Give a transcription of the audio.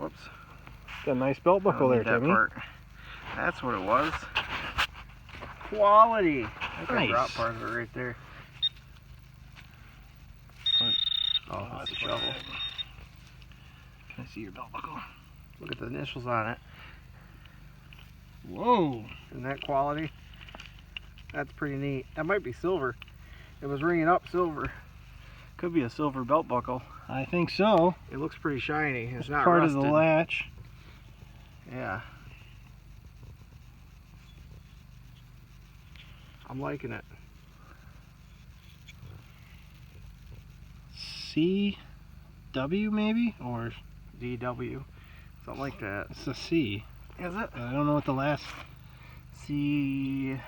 Whoops. Got a nice belt buckle there, that Timmy. part. That's what it was. Quality. I think Nice. I dropped part of it right there. Oh, that's a shovel. Can I see your belt buckle? Look at the initials on it. Whoa. Isn't that quality? That's pretty neat. That might be silver. It was ringing up silver. Could be a silver belt buckle. I think so. It looks pretty shiny. It's not part rusted. of the latch. Yeah. I'm liking it. CW maybe? Or DW. Something like that. it's a C. Is it? I don't know what the last C...